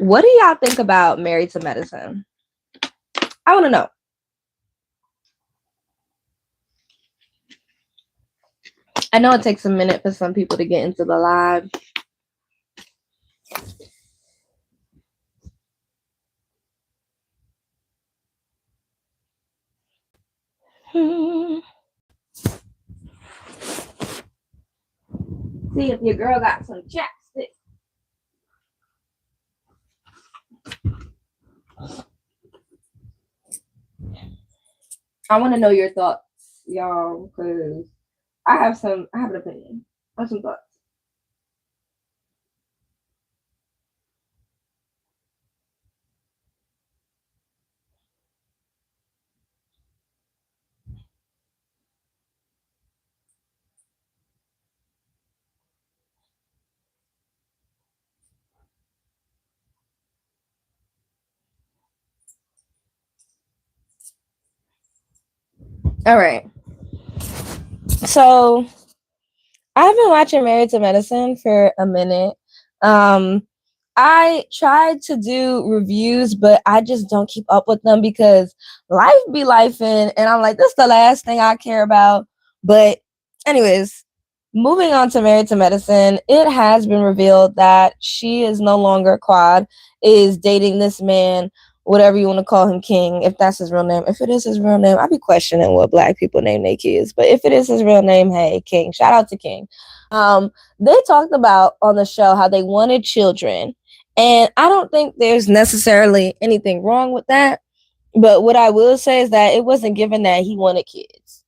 What do y'all think about Married to Medicine? I want to know. I know it takes a minute for some people to get into the live. See if your girl got some chapstick. I want to know your thoughts, y'all, because I have an opinion. I have some thoughts. All right. So I've been watching Married to Medicine for a minute. I tried to do reviews, but I just don't keep up with them because life be lifing, and I'm like, this is the last thing I care about. But anyways, moving on to Married to Medicine, it has been revealed that she is no longer Quad, is dating this man, whatever you want to call him, King, if that's his real name. If it is his real name, I'd be questioning what black people name their kids. But if it is his real name, hey, King. Shout out to King. They talked about on the show how they wanted children. And I don't think there's necessarily anything wrong with that. But what I will say is that it wasn't given that he wanted kids.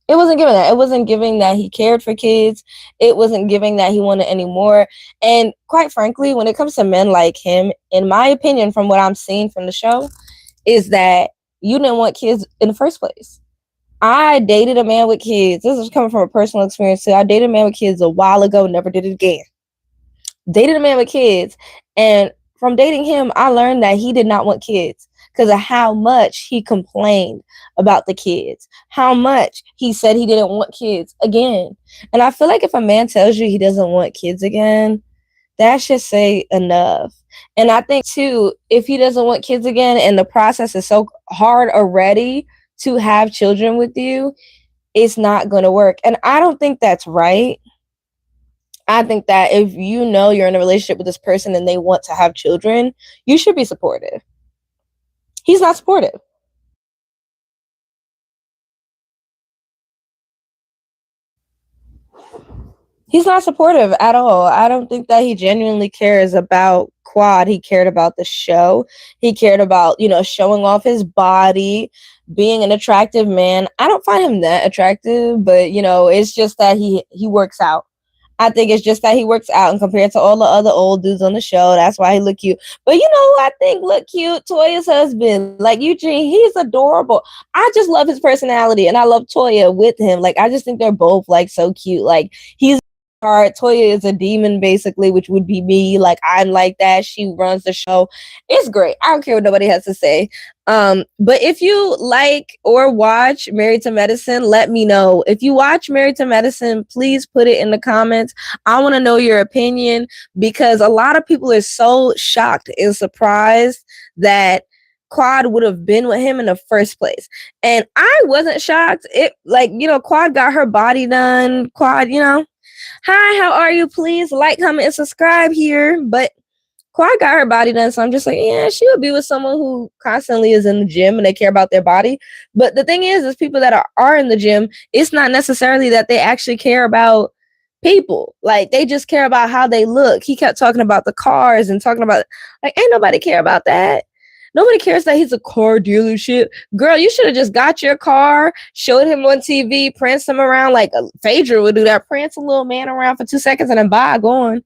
It wasn't given that. It wasn't giving that he cared for kids. It wasn't giving that he wanted any more. And quite frankly, when it comes to men like him, in my opinion, from what I'm seeing from the show, is that you didn't want kids in the first place. I dated a man with kids. This is coming from a personal experience too. I dated a man with kids a while ago, never did it again. Dated a man with kids, and from dating him, I learned that he did not want kids because of how much he complained about the kids, how much he said he didn't want kids again. And I feel like if a man tells you he doesn't want kids again, that should say enough. And I think too, if he doesn't want kids again and the process is so hard already to have children with you, it's not going to work. And I don't think that's right. I think that if you know you're in a relationship with this person and they want to have children, you should be supportive. He's not supportive. He's not supportive at all. I don't think that he genuinely cares about Quad. He cared about the show. He cared about, showing off his body, being an attractive man. I don't find him that attractive, but, it's just that he works out. I think it's just that he works out, and compared to all the other old dudes on the show, that's why he look cute. But you know who I think look cute? Toya's husband. Like Eugene, he's adorable. I just love his personality, and I love Toya with him. Like, I just think they're both like so cute. Like, he's hard. Toya is a demon, basically, which would be me. Like, I'm like that. She runs the show. It's great. I don't care what nobody has to say. But if you like or watch Married to Medicine, let me know. If you watch Married to Medicine, please put it in the comments. I want to know your opinion because a lot of people are so shocked and surprised that Quad would have been with him in the first place. And I wasn't shocked. Quad got her body done. Quad, hi, how are you? Please like, comment, and subscribe here. But Quad got her body done, so I'm just like, yeah, she would be with someone who constantly is in the gym and they care about their body. But the thing is people that are in the gym, it's not necessarily that they actually care about people. Like, they just care about how they look. He kept talking about the cars and talking about, like, ain't nobody care about that. Nobody cares that he's a car dealership. Girl, you should have just got your car, showed him on TV, pranced him around like Phaedra would do that. Prance a little man around for 2 seconds and then bye, gone.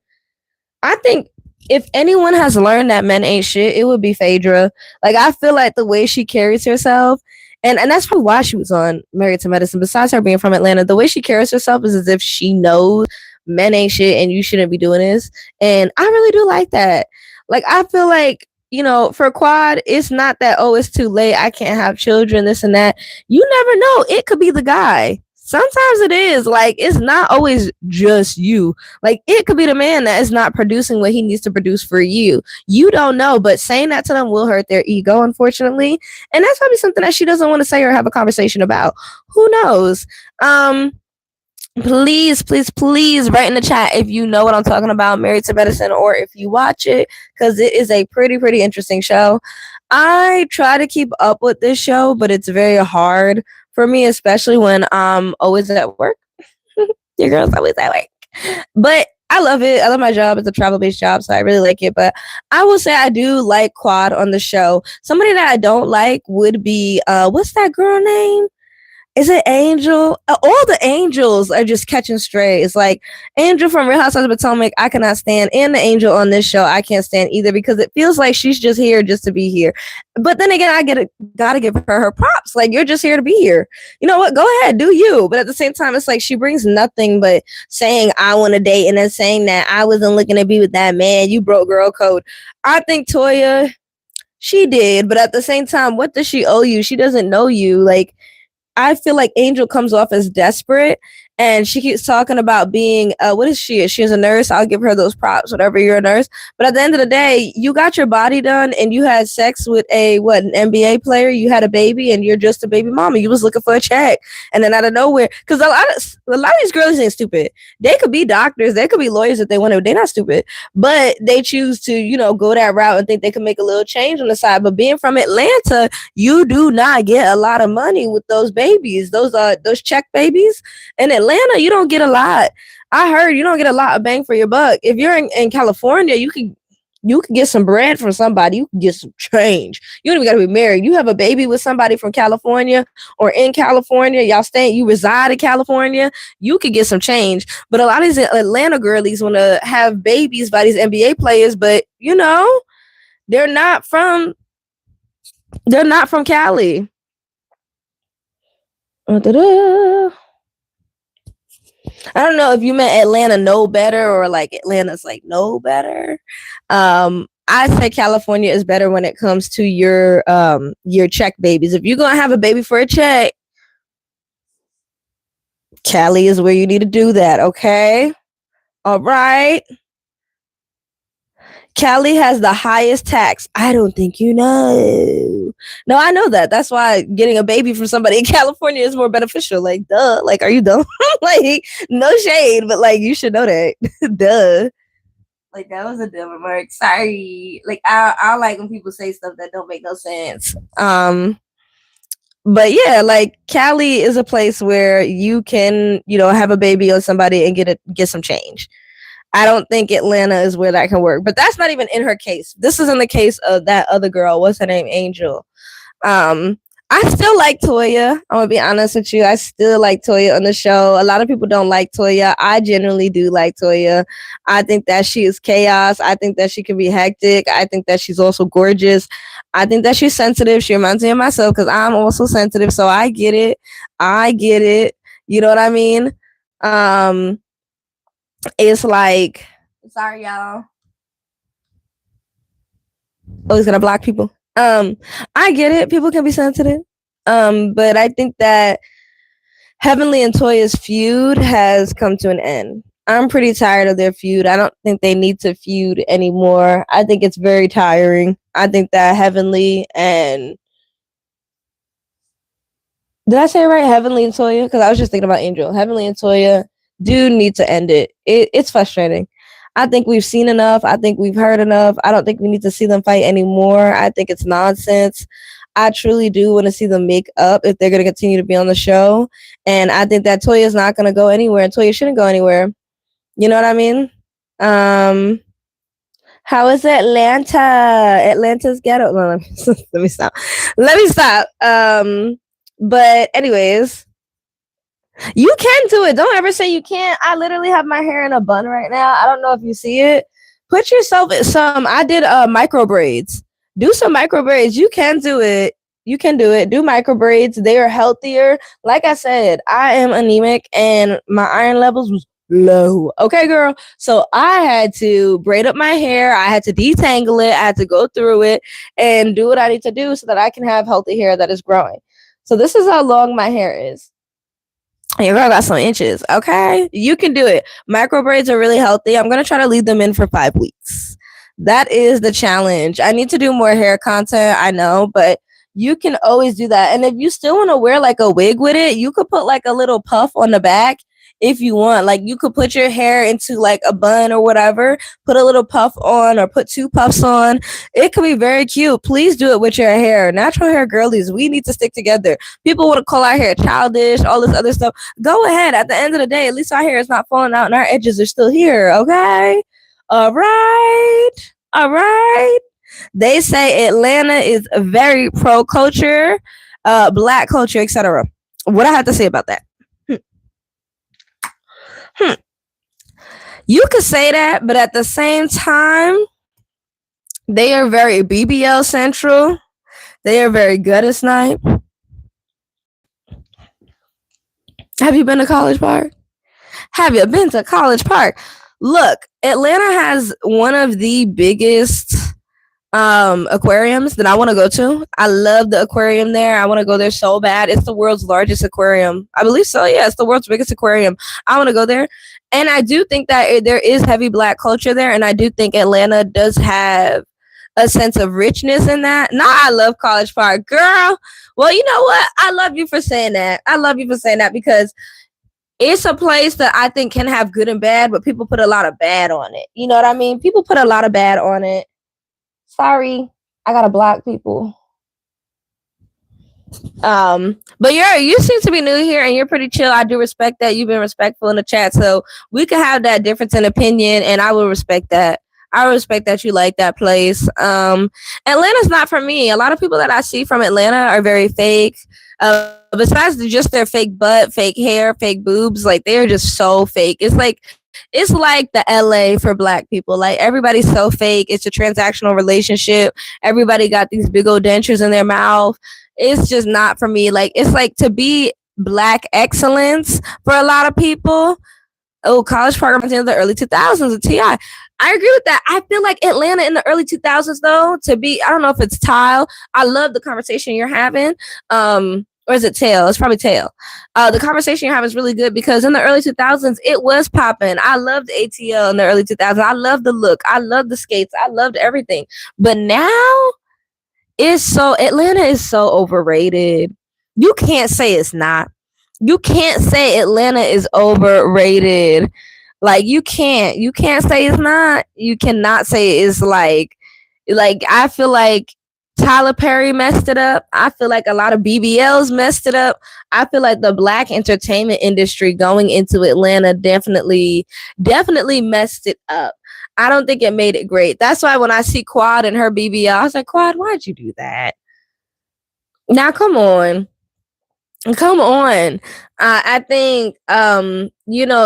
I think if anyone has learned that men ain't shit, it would be Phaedra. Like, I feel like the way she carries herself, and that's probably why she was on Married to Medicine, besides her being from Atlanta, the way she carries herself is as if she knows men ain't shit and you shouldn't be doing this. And I really do like that. Like, I feel like, for Quad, it's not that, oh, it's too late, I can't have children, this and that. You never know. It could be the guy. Sometimes it is like it's not always just you. Like it could be the man that is not producing what he needs to produce for you. You don't know, but saying that to them will hurt their ego, unfortunately. And that's probably something that she doesn't want to say or have a conversation about. Who knows? Please, please, please write in the chat if you know what I'm talking about, Married to Medicine, or if you watch it, because it is a pretty, pretty interesting show. I try to keep up with this show, but it's very hard for me, especially when I'm always at work. Your girl's always at work. But I love it. I love my job. It's a travel-based job, so I really like it. But I will say I do like Quad on the show. Somebody that I don't like would be, what's that girl name? Is it Angel? All the angels are just catching strays. Like Angel from Real Housewives of Potomac, I cannot stand, and the angel on this show, I can't stand either because it feels like she's just here just to be here. But then again, gotta give her props. Like you're just here to be here. You know what? Go ahead, do you. But at the same time, it's like she brings nothing but saying I want to date and then saying that I wasn't looking to be with that man. You broke girl code. I think Toya, she did, but at the same time, what does she owe you? She doesn't know you. Like I feel like Angel comes off as desperate, and she keeps talking about being what is she? She's a nurse. I'll give her those props, whatever, you're a nurse. But at the end of the day, you got your body done and you had sex with an NBA player, you had a baby, and you're just a baby mama. You was looking for a check. And then out of nowhere, because a lot of these girls ain't stupid. They could be doctors, they could be lawyers if they want to, they're not stupid. But they choose to, go that route and think they can make a little change on the side. But being from Atlanta, you do not get a lot of money with those babies, those check babies. In Atlanta, you don't get a lot. I heard you don't get a lot of bang for your buck. If you're in California, you can get some bread from somebody. You can get some change. You don't even got to be married. You have a baby with somebody from California or in California. You reside in California. You could get some change. But a lot of these Atlanta girlies want to have babies by these NBA players, but they're not from Cali. I don't know if you meant Atlanta know better or like Atlanta's like know better. I say California is better when it comes to your check babies. If you're gonna have a baby for a check, Cali is where you need to do that. Okay, all right. Cali has the highest tax. I don't think you know. No, I know that. That's why getting a baby from somebody in California is more beneficial. Like, duh. Like, are you dumb? Like, no shade, but like, you should know that. Duh. Like, that was a dumb remark. Sorry. Like, I like when people say stuff that don't make no sense. But yeah, like Cali is a place where you can, have a baby on somebody and get some change. I don't think Atlanta is where that can work, but that's not even in her case. This is in the case of that other girl. What's her name? Angel. I still like Toya. I'm gonna be honest with you. I still like Toya on the show. A lot of people don't like Toya. I genuinely do like Toya. I think that she is chaos. I think that she can be hectic. I think that she's also gorgeous. I think that she's sensitive. She reminds me of myself because I'm also sensitive. So I get it. You know what I mean? It's like, sorry, y'all. Oh, he's gonna block people. I get it. People can be sensitive. But I think that Heavenly and Toya's feud has come to an end. I'm pretty tired of their feud. I don't think they need to feud anymore. I think it's very tiring. I think that Heavenly and did I say it right? Heavenly and Toya? Because I was just thinking about Angel. Heavenly and Toya do need to end it. It's frustrating. I think we've seen enough. I think we've heard enough. I don't think we need to see them fight anymore. I think it's nonsense. I truly do want to see them make up if they're going to continue to be on the show. And I think that Toya is not going to go anywhere. And Toya shouldn't go anywhere. You know what I mean? How is Atlanta? Atlanta's ghetto. No, let me stop. But anyways, you can do it. Don't ever say you can't. I literally have my hair in a bun right now. I don't know if you see it. Put yourself in some. I did micro braids. Do some micro braids. You can do it. You can do it. Do micro braids. They are healthier. Like I said, I am anemic and my iron levels was low. Okay, girl. So I had to braid up my hair. I had to detangle it. I had to go through it and do what I need to do so that I can have healthy hair that is growing. So this is how long my hair is. Your girl got some inches. Okay. You can do it. Micro braids are really healthy. I'm going to try to leave them in for 5 weeks. That is the challenge. I need to do more hair content. I know, but you can always do that. And if you still want to wear like a wig with it, you could put like a little puff on the back if you want. Like you could put your hair into like a bun or whatever, put a little puff on or put two puffs on. It could be very cute. Please do it with your hair. Natural hair girlies, we need to stick together. People want to call our hair childish, all this other stuff. Go ahead. At the end of the day, at least our hair is not falling out and our edges are still here. Okay. All right. All right. They say Atlanta is very pro culture, black culture, etc. What I have to say about that? You could say that, but at the same time, they are very BBL central. They are very gutter snipe. Have you been to College Park? Have you been to College Park? Look, Atlanta has one of the biggest aquariums that I want to go to. I love the aquarium there. I want to go there so bad. It's the world's largest aquarium. I believe so. Yeah, it's the world's biggest aquarium. I want to go there. And I do think that there is heavy black culture there. And I do think Atlanta does have a sense of richness in that. Nah, I love College Park. Girl, well, you know what? I love you for saying that. I love you for saying that because it's a place that I think can have good and bad, but people put a lot of bad on it. You know what I mean? People put a lot of bad on it. Sorry, I gotta block people. But you seem to be new here and you're pretty chill. I do respect that. You've been respectful in the chat, so we can have that difference in opinion, and I will respect that. I respect that you like that place. Atlanta's not for me. A lot of people that I see from Atlanta are very fake. Besides just their fake butt, fake hair, fake boobs, like they're just so fake. It's like the LA for black people. Like everybody's so fake. It's a transactional relationship. Everybody got these big old dentures in their mouth. It's just not for me. Like it's like to be black excellence for a lot of people. Oh, College Park in the early 2000s of TI. I agree with that. I feel like Atlanta in the early 2000s, though, to be, I don't know if it's Tile. I love the conversation you're having. Or is it Tail? It's probably Tail. The conversation you're having is really good because in the early 2000s, it was popping. I loved ATL in the early 2000s. I loved the look. I loved the skates. I loved everything. But now, Atlanta is so overrated. You can't say it's not. You can't say Atlanta is overrated. Like you can't say it's not. You cannot say it's like I feel like Tyler Perry messed it up. I feel like a lot of BBLs messed it up. I feel like the black entertainment industry going into Atlanta definitely messed it up. I don't think it made it great. That's why when I see Quad and her BBL, I was like, Quad, why'd you do that? Now, come on. I think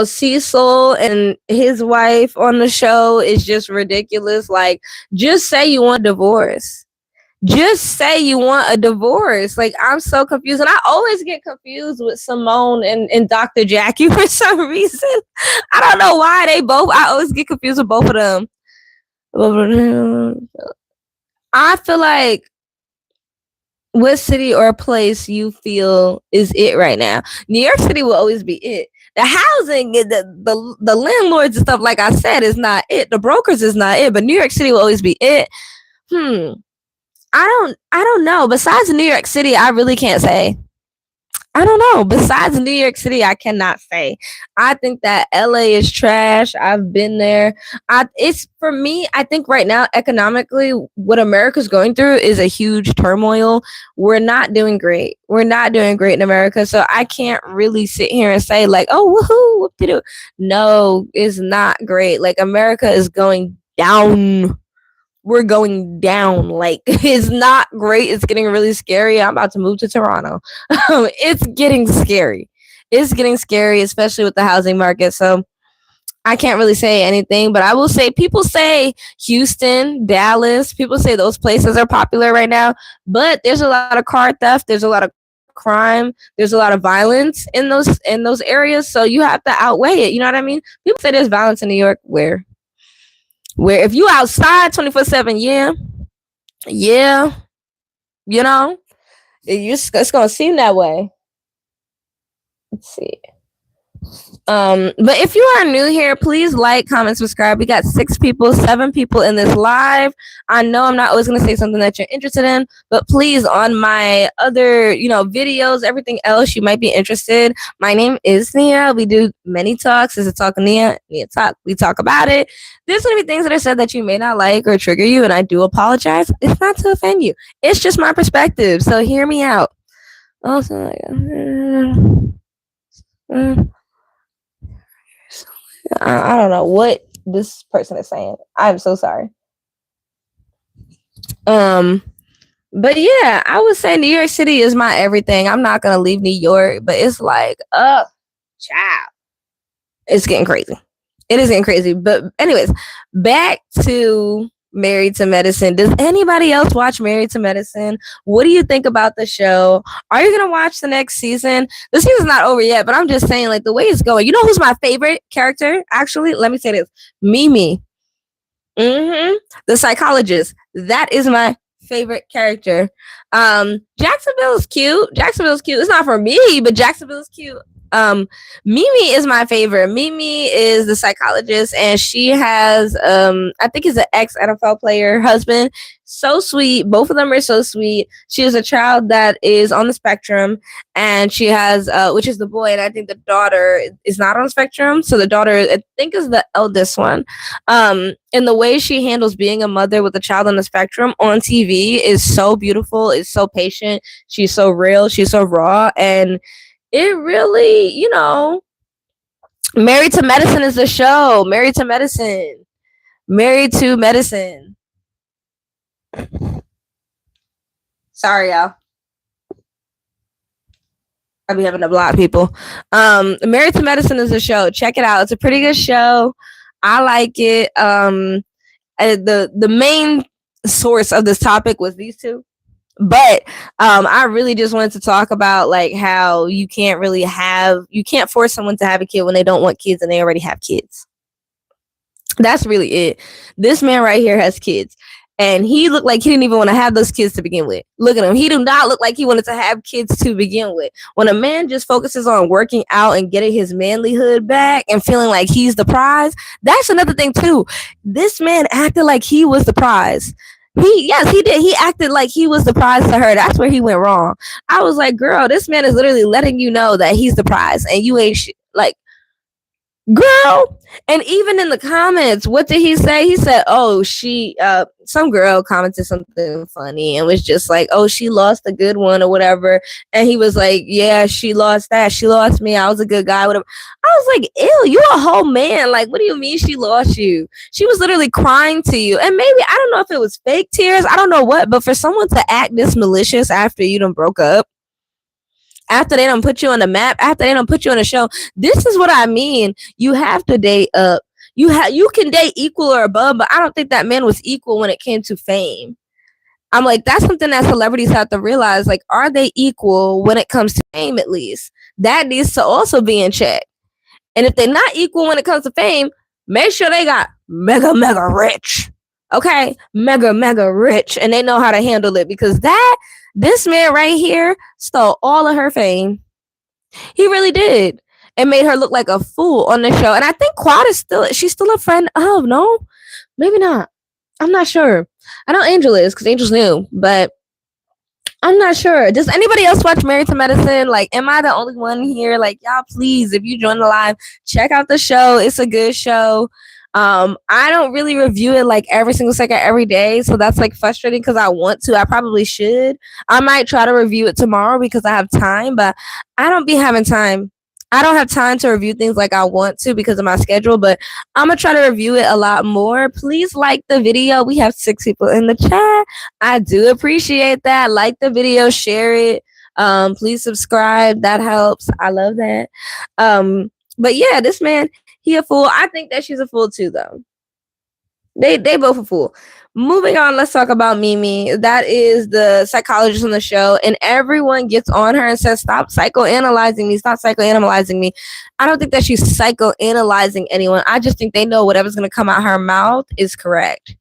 Cecil and his wife on the show is just ridiculous. Like, just say you want a divorce. Just say you want a divorce. Like, I'm so confused. And I always get confused with Simone and Dr. Jackie for some reason. I don't know why I always get confused with both of them. I feel like what city or place you feel is it right now? New York City will always be it. The housing, the landlords and stuff, like I said, is not it. The brokers is not it, but New York City will always be it. I don't know. Besides New York City, I really can't say. I don't know. Besides New York City, I cannot say. I think that LA is trash. I've been there. It's for me, I think right now, economically, what America's going through is a huge turmoil. We're not doing great. We're not doing great in America. So I can't really sit here and say, like, oh, woohoo, whoop-de-doo. No, it's not great. Like, America is going down. We're going down. Like, it's not great. It's getting really scary. I'm about to move to Toronto. It's getting scary. It's getting scary, especially with the housing market. So I can't really say anything, but I will say people say Houston, Dallas, people say those places are popular right now, but there's a lot of car theft. There's a lot of crime. There's a lot of violence in those areas. So you have to outweigh it. You know what I mean? People say there's violence in New York where if you outside 24/7, yeah, you know, it's gonna seem that way. Let's see. But if you are new here, please like, comment, subscribe. We got 6 people, 7 people in this live. I know I'm not always going to say something that you're interested in, but please, on my other, videos, everything else, you might be interested. My name is Nia. We do many talks. This is Talk Nia. Nia Talk. We talk about it. There's going to be things that are said that you may not like or trigger you, and I do apologize. It's not to offend you. It's just my perspective. So hear me out. Also, I don't know what this person is saying. I'm so sorry. But yeah, I would say New York City is my everything. I'm not gonna leave New York, but it's like, child, it's getting crazy. It is getting crazy. But anyways, back to Married to Medicine. Does anybody else watch Married to Medicine? What do you think about the show? Are you gonna watch the next season? The season's not over yet, but I'm just saying, like, the way it's going. You know who's my favorite character? Actually, let me say this: Mimi. The psychologist. That is my favorite character. Jacksonville's cute. Jacksonville's cute. It's not for me, but Jacksonville's cute. Mimi is my favorite. Mimi is the psychologist, and she has I think he's an ex NFL player husband. So sweet. Both of them are so sweet. She has a child that is on the spectrum, and she has which is the boy, and I think the daughter is not on the spectrum. So the daughter, I think, is the eldest one. And the way she handles being a mother with a child on the spectrum on TV is so beautiful. It's so patient. She's so real. She's so raw, and it really, Married to Medicine is the show. Married to Medicine. Married to Medicine. Sorry, y'all. I'll be having to block people. Married to Medicine is a show. Check it out. It's a pretty good show. I like it. The main source of this topic was these two. But I really just wanted to talk about like how you can't force someone to have a kid when they don't want kids and they already have kids. That's really it. This man right here has kids, and he looked like he didn't even want to have those kids to begin with. Look at him. He do not look like he wanted to have kids to begin with. When a man just focuses on working out and getting his manlyhood back and feeling like he's the prize, that's another thing too. This man acted like he was the prize. He did. He acted like he was the prize to her. That's where he went wrong. I was like, girl, this man is literally letting you know that he's the prize, and you ain't like, girl. And even in the comments, what did he say? He said, oh, some girl commented something funny and was just like, oh, she lost a good one or whatever. And he was like, yeah, she lost that. She lost me. I was a good guy. Whatever. I was like, ew, you a whole man. Like, what do you mean she lost you? She was literally crying to you. And maybe, I don't know if it was fake tears. I don't know what, but for someone to act this malicious after you done broke up, after they don't put you on the map, after they don't put you on a show, this is what I mean. You have to date up. You can date equal or above, but I don't think that man was equal when it came to fame. I'm like, that's something that celebrities have to realize. Like, are they equal when it comes to fame? At least that needs to also be in check. And if they're not equal when it comes to fame, make sure they got mega rich. Okay, mega rich, and they know how to handle it, because this man right here stole all of her fame. He really did. And made her look like a fool on the show. And I think Quad she's still a friend of, no? Maybe not. I'm not sure. I know Angel is, because Angel's new, but I'm not sure. Does anybody else watch Married to Medicine? Like, am I the only one here? Like, y'all, please, if you join the live, check out the show. It's a good show. I don't really review it like every single second every day, so that's like frustrating because I want to. I probably should. I might try to review it tomorrow because I have time, but I don't be having time. I don't have time to review things like I want to because of my schedule, but I'm gonna try to review it a lot more. Please like the video. We have 6 people in the chat. I do appreciate that. Like the video, share it. Please subscribe. That helps. I love that. But yeah, this man, he a fool. I think that she's a fool too, though. They both a fool. Moving on, let's talk about Mimi. That is the psychologist on the show, and everyone gets on her and says, stop psychoanalyzing me. Stop psychoanalyzing me. I don't think that she's psychoanalyzing anyone. I just think they know whatever's going to come out her mouth is correct.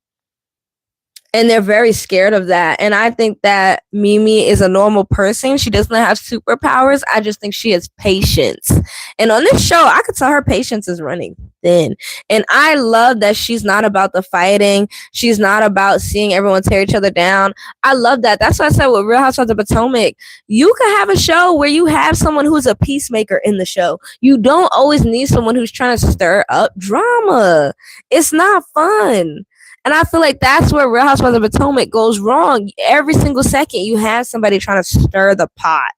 And they're very scared of that. And I think that Mimi is a normal person. She doesn't have superpowers. I just think she has patience. And on this show, I could tell her patience is running thin. And I love that she's not about the fighting. She's not about seeing everyone tear each other down. I love that. That's why I said with Real Housewives of Potomac, you can have a show where you have someone who's a peacemaker in the show. You don't always need someone who's trying to stir up drama. It's not fun. And I feel like that's where Real Housewives of Potomac goes wrong. Every single second, you have somebody trying to stir the pot.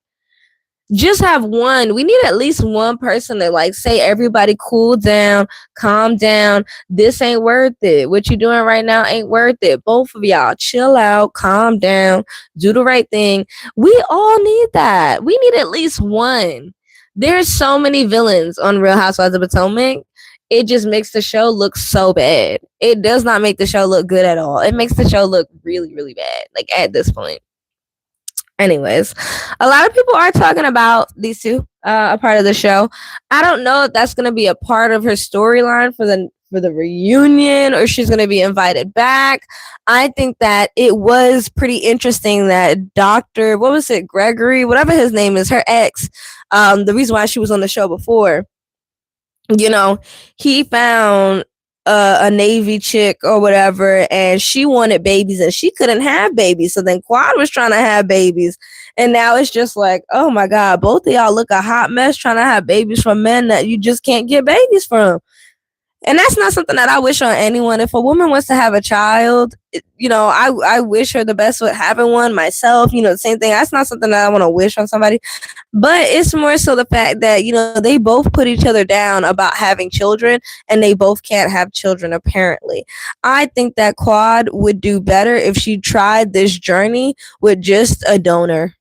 Just have one. We need at least one person to like say, everybody cool down, calm down. This ain't worth it. What you doing right now ain't worth it. Both of y'all chill out, calm down, do the right thing. We all need that. We need at least one. There's so many villains on Real Housewives of Potomac. It just makes the show look so bad. It does not make the show look good at all. It makes the show look really, really bad. Like at this point. Anyways, a lot of people are talking about these two, a part of the show. I don't know if that's gonna be a part of her storyline for the reunion, or she's gonna be invited back. I think that it was pretty interesting that Dr. What was it, Gregory, whatever his name is, her ex, the reason why she was on the show before, you know, he found a Navy chick or whatever, and she wanted babies and she couldn't have babies. So then Quad was trying to have babies. And now it's just like, oh my God, both of y'all look a hot mess trying to have babies from men that you just can't get babies from. And that's not something that I wish on anyone. If a woman wants to have a child, I wish her the best with having one myself. The same thing. That's not something that I want to wish on somebody. But it's more so the fact that, they both put each other down about having children, and they both can't have children, apparently. I think that Quad would do better if she tried this journey with just a donor.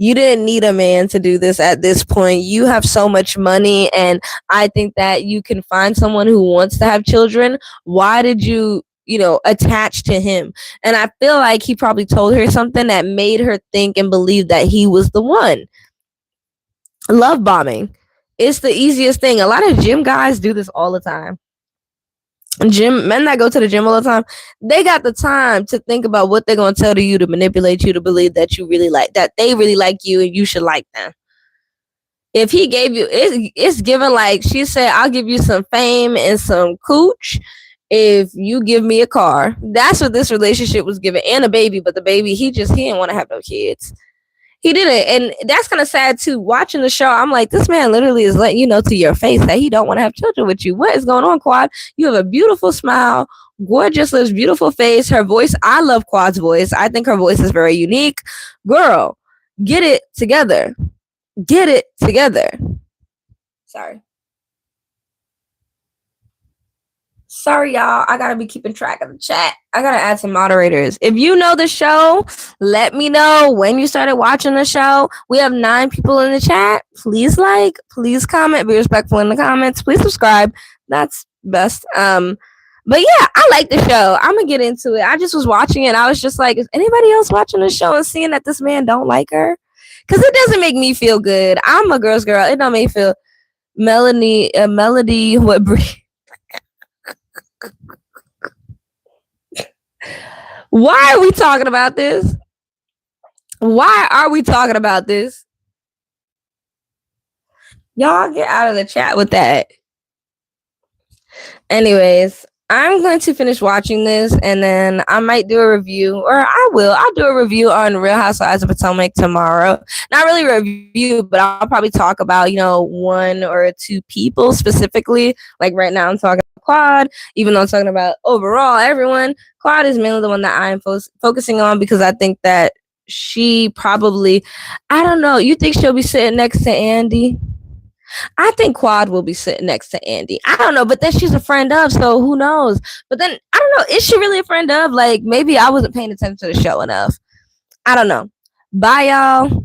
You didn't need a man to do this at this point. You have so much money, and I think that you can find someone who wants to have children. Why did you, attach to him? And I feel like he probably told her something that made her think and believe that he was the one. Love bombing. It's the easiest thing. A lot of gym guys do this all the time. Men that go to the gym all the time, they got the time to think about what they're going to tell to you to manipulate you to believe that you really like, that they really like you and you should like them. If he gave you, it's given, like she said, I'll give you some fame and some cooch if you give me a car. That's what this relationship was given, and a baby. But the baby, he didn't want to have no kids. He didn't. And that's kind of sad too. Watching the show, I'm like, this man literally is letting you know to your face that he don't want to have children with you. What is going on, Quad? You have a beautiful smile, gorgeous lips, beautiful face. Her voice, I love Quad's voice. I think her voice is very unique. Girl, get it together. Get it together. Sorry, y'all. I gotta be keeping track of the chat. I gotta add some moderators. If you know the show, let me know when you started watching the show. We have 9 people in the chat. Please like, please comment, be respectful in the comments. Please subscribe. That's best. But yeah, I like the show. I'm gonna get into it. I just was watching it. I was just like, is anybody else watching the show and seeing that this man don't like her? Because it doesn't make me feel good. I'm a girl's girl. It don't make me feel. Melody, what? Why are we talking about this? Why are we talking about this? Y'all get out of the chat with that. Anyways, I'm going to finish watching this, and then I might do a review, or I'll do a review on Real Housewives of Potomac tomorrow. Not really a review, but I'll probably talk about, 1 or 2 people specifically. Like right now I'm talking about Quad, even though I'm talking about overall everyone. Quad is mainly the one that I'm focusing on, because I think that she probably, I don't know, you think she'll be sitting next to Andy? I think Quad will be sitting next to Andy. I don't know, but then she's a friend of, so who knows? But then, I don't know, is she really a friend of? Like, maybe I wasn't paying attention to the show enough. I don't know. Bye, y'all.